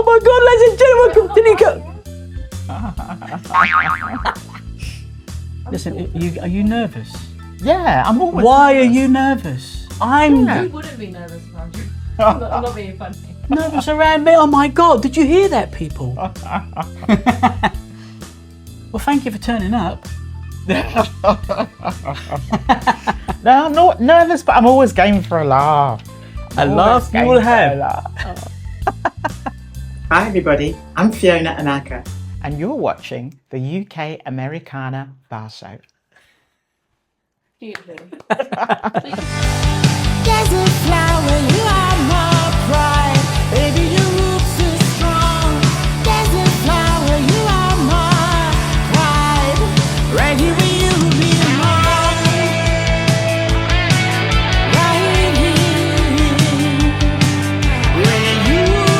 Oh my God, ladies and gentlemen, welcome to Nico. Listen, are you nervous? Yeah, I'm always Why nervous. are you nervous? You wouldn't be nervous around you. I'm not being funny. Nervous around me? Oh my God, did you hear that, people? Well, thank you for turning up. No, I'm not nervous, but I'm always game for a laugh. A laugh you will have. Hi everybody, I'm Fiona Amaka. And you're watching the UK Americana Bar Show. Cute, really. There's a flower, you are my pride. Baby, your roots are strong. There's a flower, you are my pride. Right here where you belong. Right here where you belong.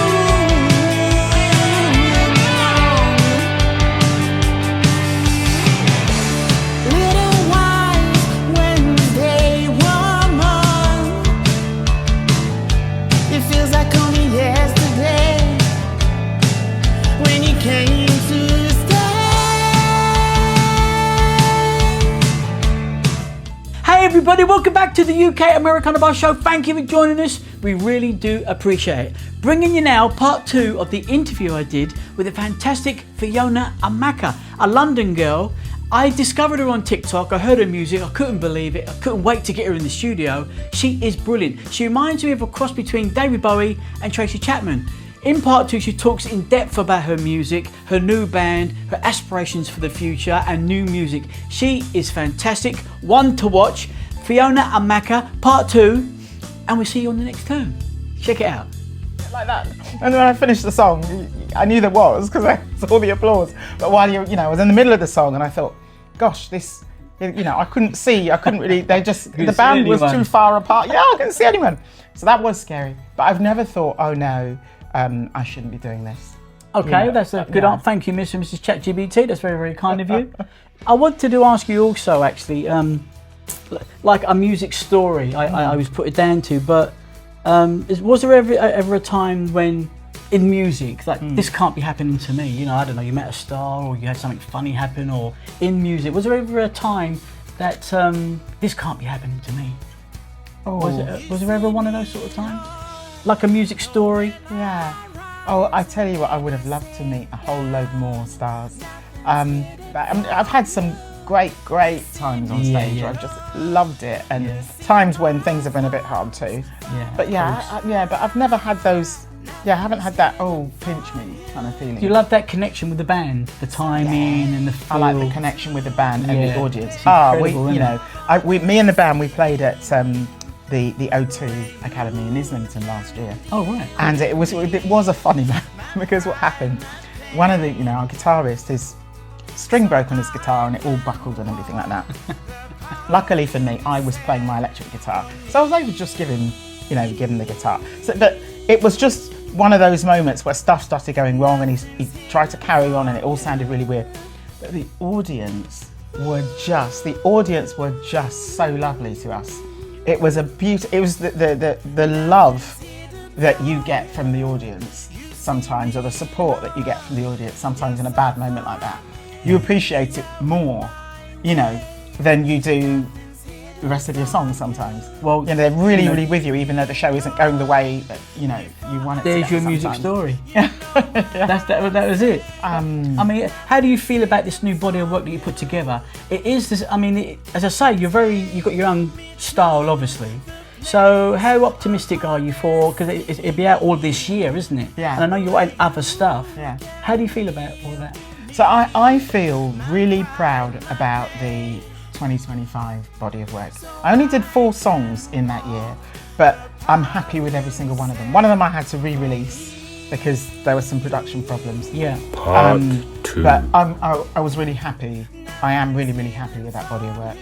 Little wise Wednesday woman. It feels like only yesterday when you came to stay. Hey everybody, welcome back to the UK Americana Bar Show. Thank you for joining us. We really do appreciate it. Bringing you now part 2 of the interview I did with the fantastic Fiona Amaka, a London girl. I discovered her on TikTok, I heard her music, I couldn't believe it, I couldn't wait to get her in the studio. She is brilliant. She reminds me of a cross between David Bowie and Tracy Chapman. In part 2, she talks in depth about her music, her new band, her aspirations for the future and new music. She is fantastic, one to watch. Fiona Amaka, part 2, and we'll see you on the next turn. Check it out. Like that. And when I finished the song, I knew there was because I saw the applause. But while I was in the middle of the song and I thought, gosh, this, I couldn't see, I couldn't really, the band was too far apart. Yeah, I couldn't see anyone. So that was scary. But I've never thought, oh no, I shouldn't be doing this. Okay, that's a good answer. Thank you, Mr. and Mrs. ChatGPT. That's very, very kind of you. I wanted to ask you also, actually, like a music story. I was put it down to, but was there ever a time when, in music, like this can't be happening to me? I don't know. You met a star, or you had something funny happen, or in music, was there ever a time that this can't be happening to me? Oh. Was there ever one of those sort of times? Like a music story? Yeah. Oh, I tell you what, I would have loved to meet a whole load more stars. But I've had some great times on stage where I've just loved it, and times when things have been a bit hard too. Yeah. But but I've never had those. Yeah, I haven't had that pinch me kind of feeling. Do you love that connection with the band, the timing and the feel? I like the connection with the band and the audience. Me and the band, we played at the O2 Academy in Islington last year. Oh right. Cool. And it was a funny night because what happened? One of the our guitarist, his string broke on his guitar and it all buckled and everything like that. Luckily for me, I was playing my electric guitar, so I was able to just give him the guitar. So, but it was just one of those moments where stuff started going wrong and he tried to carry on and it all sounded really weird. But the audience were just so lovely to us. It was it was the love that you get from the audience sometimes, or the support that you get from the audience sometimes in a bad moment like that. You appreciate it more, than you do the rest of your songs sometimes. Well, they're really with you, even though the show isn't going the way that you want it to. There's your music story. That was it. I mean, how do you feel about this new body of work that you put together? It is this. I mean, as I say, you've got your own style, obviously. So how optimistic are you for? Because it'll be out all this year, isn't it? Yeah. And I know you're writing other stuff. Yeah. How do you feel about all that? So I feel really proud about the 2025 body of work. I only did 4 songs in that year, but I'm happy with every single one of them. One of them I had to re-release because there were some production problems. Yeah. Part 2. But I was really happy. I am really happy with that body of work.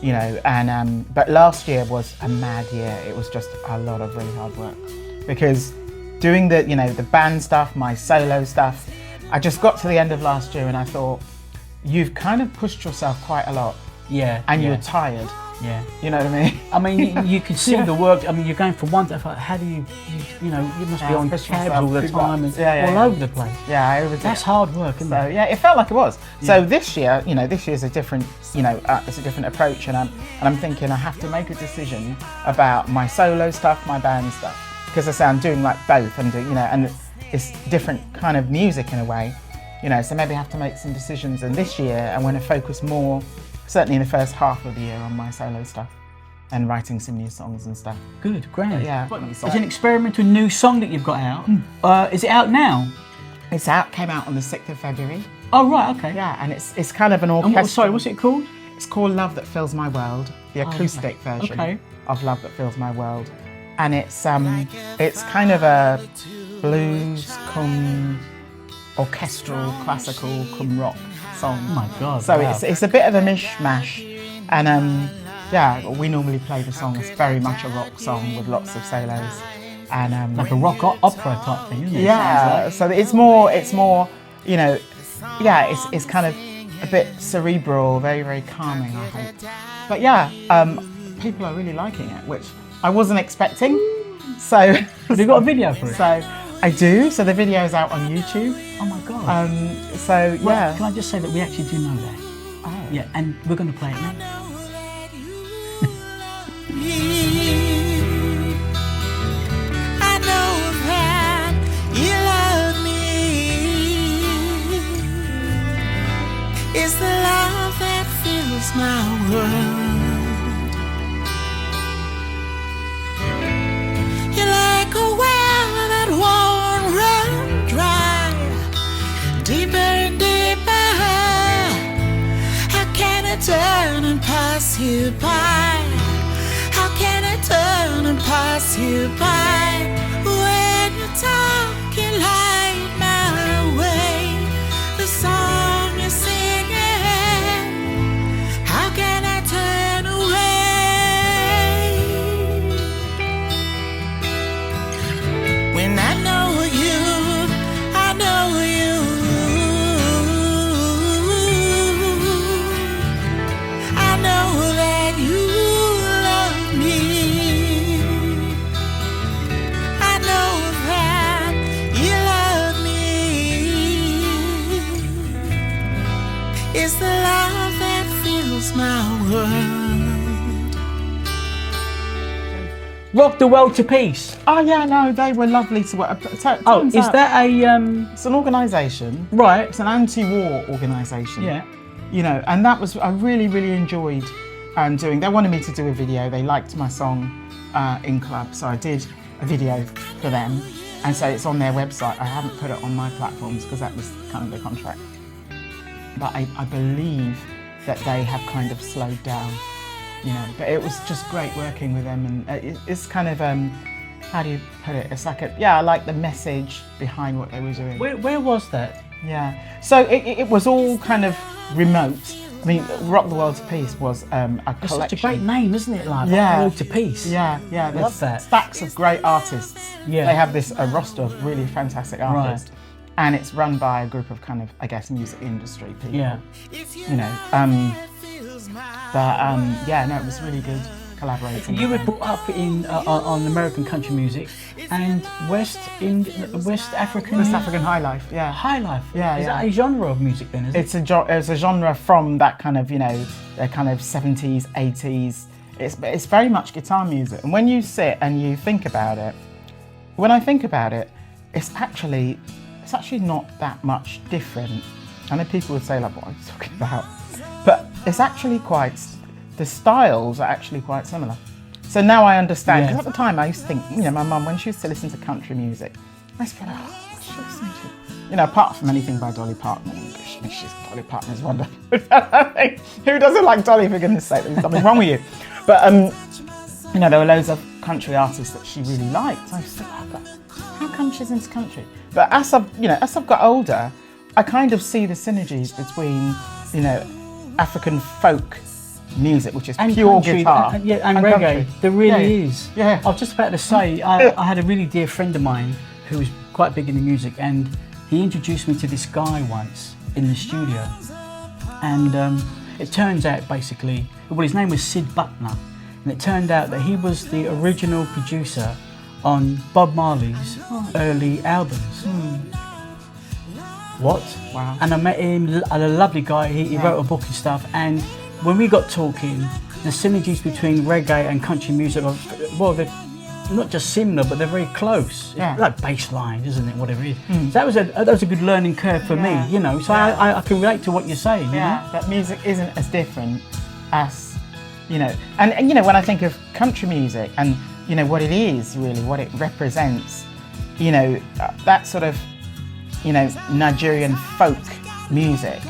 And but last year was a mad year. It was just a lot of really hard work because doing the the band stuff, my solo stuff. I just got to the end of last year and I thought, you've kind of pushed yourself quite a lot. Yeah. And you're tired. Yeah. You know what I mean? I mean, you can see the work. I mean, you're going from one to how do you must be on push cabs myself all the too time much. and all over the place. Yeah, I overdid That's it. hard work, isn't So it? yeah, it felt like it was. So this year, this year's a different, it's a different approach, and I'm thinking I have to make a decision about my solo stuff, my band stuff, because I say I'm doing like both. I'm doing, and it's different kind of music in a way, So maybe I have to make some decisions. And this year, I want to focus more, certainly in the first half of the year, on my solo stuff and writing some new songs and stuff. Good, great. Yeah. It's an experimental new song that you've got out. Is it out now? It's out. Came out on the 6th of February. Oh right, okay. Yeah, and it's kind of an And orchestral. sorry, what's it called? It's called Love That Fills My World, the acoustic version of Love That Fills My World. And it's kind of a blues cum orchestral, classical cum rock song. Oh my God. So wow. it's a bit of a mishmash. And we normally play the song as very much a rock song with lots of solos. And like a rock opera type thing, isn't it? yeah, Sounds like. so it's more, it's kind of a bit cerebral, very, very calming, I hope. But yeah, people are really liking it, which I wasn't expecting. So Have you got a video for it? so I do. So the video's out on YouTube. Oh my God. So Well, yeah. can I just say that we actually do know that? Oh. Yeah, and we're going to play it now. I know that you love me. It's the love that fills my world. You're like a well that won't run dry, deeper and deeper. How can I turn and pass you by? How can I turn and pass you by? When you're talking light my way, the song you're singing, how can I turn away? When I know you, I know you. I know that you love me. I know that you love me. It's the love that fills my world. Rock the World to Peace. Oh yeah, no, they were lovely to work. Oh, is that a It's an organisation. right? It's an anti-war organisation. Yeah. And that was I really, really enjoyed doing. They wanted me to do a video. They liked my song in club, so I did a video for them. And so it's on their website. I haven't put it on my platforms because that was kind of the contract. But I believe that they have kind of slowed down, But it was just great working with them, and it's kind of how do you put it? It's like I like the message behind what they were doing. Where was that? Yeah. So it was all kind of remote. I mean, Rock the World to Peace was a It's collection. such a great name, isn't it? Like Yeah. Rock the World to Peace. Yeah. Love There's that. stacks of great artists. Yeah. They have this roster of really fantastic artists. And it's run by a group of kind of, I guess, music industry people. Yeah. It was really good collaborating. You were with them. brought up in on American country music and West African West African high life, yeah. high life. Yeah, Is yeah. that a genre of music then? Is it? It's a genre from that kind of, the kind of 70s, 80s. It's very much guitar music. And when you sit and you think about it, when I think about it, it's actually not that much different. I know people would say like, what are you talking about? But it's actually the styles are actually quite similar. So now I understand, because Yeah. at the time I used to think, my mum, when she used to listen to country music, I used to be like, what's she listening to? Apart from anything by Dolly Parton, Dolly Parton is wonderful. Who doesn't like Dolly, for goodness sake? There's something wrong with you. But, there were loads of country artists that she really liked. So I used to think, how come she's into country? But as I've got older, I kind of see the synergies between, African folk music, which is pure country, guitar, and reggae. country. There really Yeah. is. Yeah. I was just about to say, I had a really dear friend of mine who was quite big in the music, and he introduced me to this guy once in the studio. And it turns out basically well, his name was Sid Buckner, and it turned out that he was the original producer on Bob Marley's early albums. What? Wow. And I met him, a lovely guy. He wrote a book and stuff. And when we got talking, the synergies between reggae and country music are, well, they're not just similar, but they're very close. Yeah. It's like bass lines, isn't it? Whatever it is. So that was a good learning curve for me, you know. So I can relate to what you're saying. You know? That music isn't as different as, you know, and you know, when I think of country music and, you know, what it is really, what it represents, you know, that sort of, you know, Nigerian folk music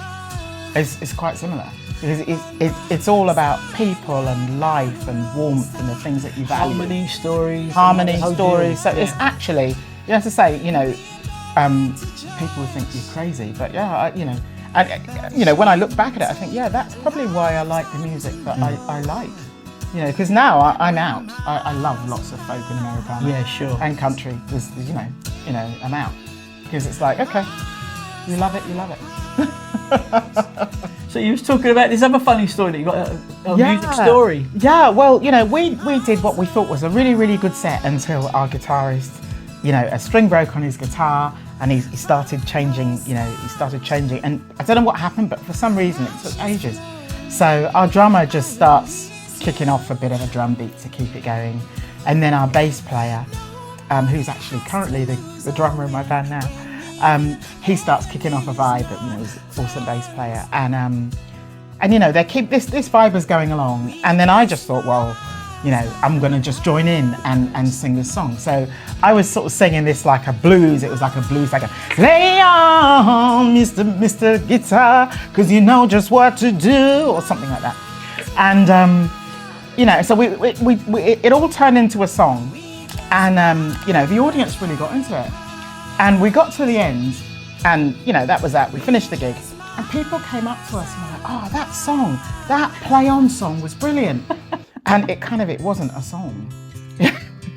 is quite similar. Because it's all about people and life and warmth and the things that you value. Harmony stories. So it's actually, you have to say, you know, people would think you're crazy, but you know, and you know, when I look back at it, I think, that's probably why I like the music that I like. You know, because now I'm out. I love lots of folk and Americana. Yeah, sure. And country. There's, you know, I'm out. Because it's like, okay, you love it, you love it. So you was talking about this other funny story that you got, a music story. Yeah, well, you know, we did what we thought was a really, really good set until our guitarist, you know, a string broke on his guitar and he started changing, and I don't know what happened, but for some reason it took ages. So our drummer just starts kicking off a bit of a drum beat to keep it going. And then our bass player, who's actually currently the drummer in my band now, he starts kicking off a vibe that, you know, is an awesome bass player. And you know, they keep this vibe was going along. And then I just thought, well, you know, I'm gonna just join in and sing this song. So I was sort of singing this like a blues. It was like a blues, like a lay on, Mr. Guitar, 'cause you know just what to do, or something like that. And you know, so it all turned into a song, and you know, the audience really got into it. And we got to the end, and you know, that was that. We finished the gig, and people came up to us and were like, "Oh, that song, that play on song was brilliant." And it wasn't a song.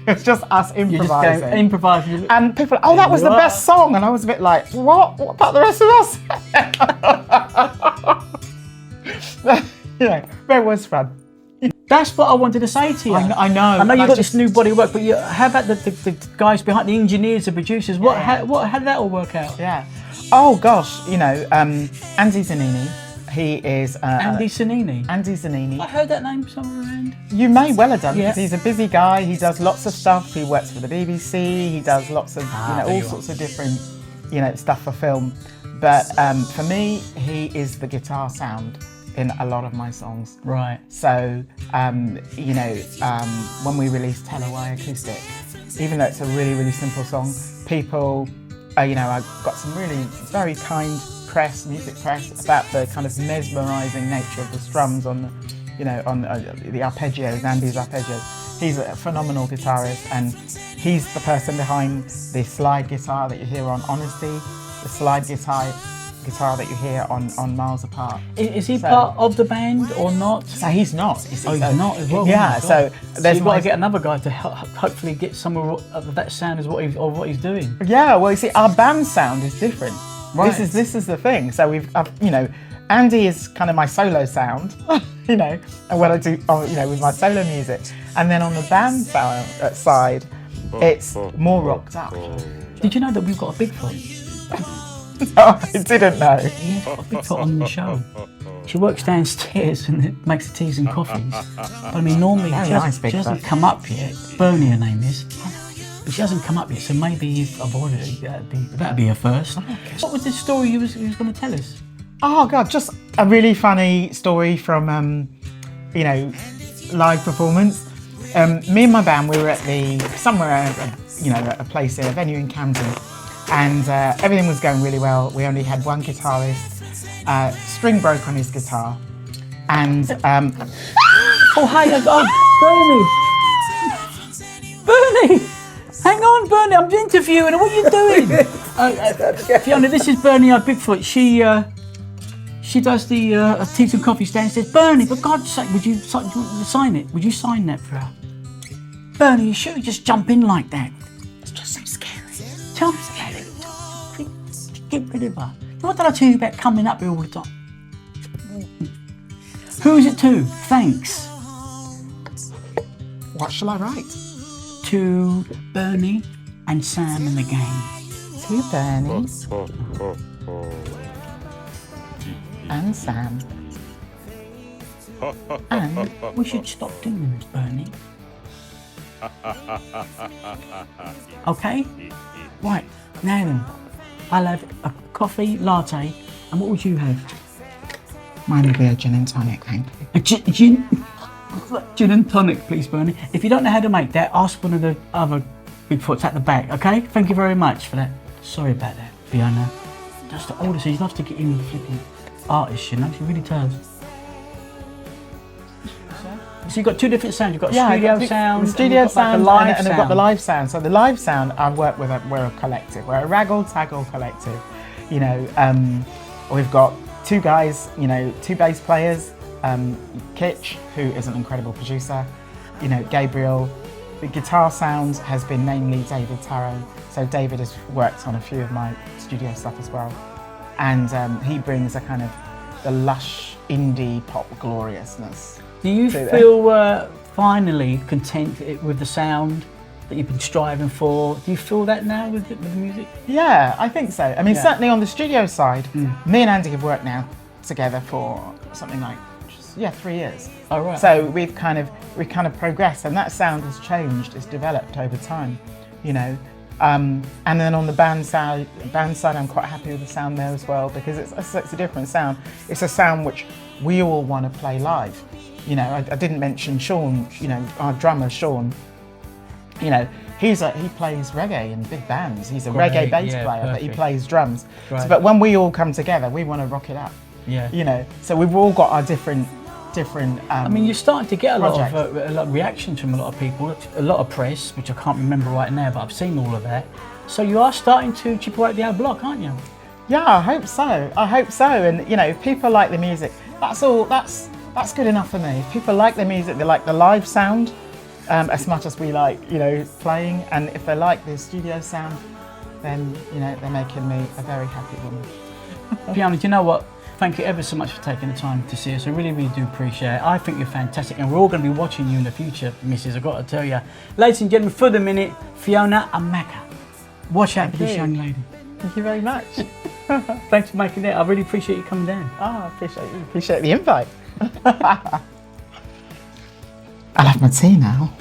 It's just us improvising. You just go improvising. And people, oh, that was the best song. And I was a bit like, what? What about the rest of us? Yeah, but it was fun. That's what I wanted to say to you. I know. I know you've got this new body of work, but how about the guys behind, the engineers, the producers? How did that all work out? Yeah. Oh gosh, you know, Andy Zanini. He is Andy Zanini. Andy Zanini. I heard that name somewhere around. You may well have done, Yeah. because he's a busy guy. He does lots of stuff. He works for the BBC. He does lots of, you know, all sorts of different, you know, stuff for film. But for me, he is the guitar sound in a lot of my songs. Right. So, you know, when we released Hello I Acoustic, even though it's a really, really simple song, people, you know, I got some really very kind music press about the kind of mesmerising nature of the strums on the, you know, on the arpeggios, Andy's arpeggios. He's a phenomenal guitarist, and he's the person behind the slide guitar that you hear on Honesty, the slide guitar that you hear on Miles Apart. Is he part of the band or not? So he's not. He's not as well. Yeah. So you've got to get another guy to hopefully get some of that sound as what he's doing. Yeah. Well, you see, our band sound is different. Right. This is the thing. So we've, you know, Andy is kind of my solo sound, you know, and what I do, you know, with my solo music, and then on the band side, it's more rocked up. Did you know that we've got a Bigfoot? No, I didn't know. We've got a Bigfoot on the show. She works downstairs and makes the teas and coffees. But I mean, normally she hasn't come up yet. Bernie, her name is. But she hasn't come up yet, so maybe you've avoided it. That'd be a first. What was the story you was going to tell us? Oh God, just a really funny story from, you know, live performance. Me and my band, we were at somewhere, you know, a place, a venue in Camden, and everything was going really well. We only had one guitarist. String broke on his guitar, and oh hi, Bernie. Hang on, Bernie, I'm interviewing her. What are you doing? Fiona, this is Bernie, our Bigfoot. She does the teas and coffees downstairs. Bernie, for God's sake, would you sign it? Would you sign that for her? Bernie, you sure you just jump in like that? It's just so scary. Tell me scary. Get rid of her. What did I tell you about coming up here all the time? Who is it to? Thanks What shall I write? to Bernie and Sam and the gang. To Bernie and Sam. And We should stop doing this, Bernie. Okay? Right, now then, I'll have a coffee latte, and what would you have? mine would be a gin and tonic, thank you. A gin and tonic, please, Bernie. If you don't know how to make that, ask one of the other Bigfoots at the back, okay? Thank you very much for that. Sorry about that, Fiona. That's the oldest. She loves to get in the flipping artist, you know? She really does. So you've got two different sounds. You've got studio sound, the studio sound, the live and sound. I've got the live sound. So the live sound, I work with. We're a collective. We're a raggle-taggle collective. You know, we've got two guys. You know, two bass players. Kitch, who is an incredible producer. You know, Gabriel. The guitar sound has been namely David Tarot. So David has worked on a few of my studio stuff as well, and he brings a kind of the lush indie pop gloriousness. Do you feel finally content with the sound that you've been striving for? Do you feel that now with the music? Yeah, I think so. I mean, certainly on the studio side, me and Andy have worked now together for something like 3 years. Oh right. So we've kind of progressed, and that sound has changed. It's developed over time, you know. And then on the band side, I'm quite happy with the sound there as well, because it's a different sound. It's a sound which we all want to play live. You know, I didn't mention Sean. You know, our drummer Sean. You know, he plays reggae in big bands. He's a reggae bass player, but he plays drums. Right. So, but when we all come together, we want to rock it up. Yeah. You know, so we've all got our different. I mean, you're starting to get a lot projects. of reactions from a lot of people, a lot of press, which I can't remember right now, but I've seen all of that. So you are starting to chip away at the old block, aren't you? Yeah, I hope so. And you know, if people like the music, that's all. That's good enough for me. If people like the music, they like the live sound as much as we like, you know, playing. And if they like the studio sound, then you know, they're making me a very happy woman. Fiona, do you know what? Thank you ever so much for taking the time to see us. I really, really do appreciate it. I think you're fantastic, and we're all going to be watching you in the future, Mrs. I've got to tell you. Ladies and gentlemen, for the minute, Fiona Amaka. Watch out for this young lady. Thank you very much. Thanks for making it. I really appreciate you coming down. I appreciate the invite. I'll have my tea now.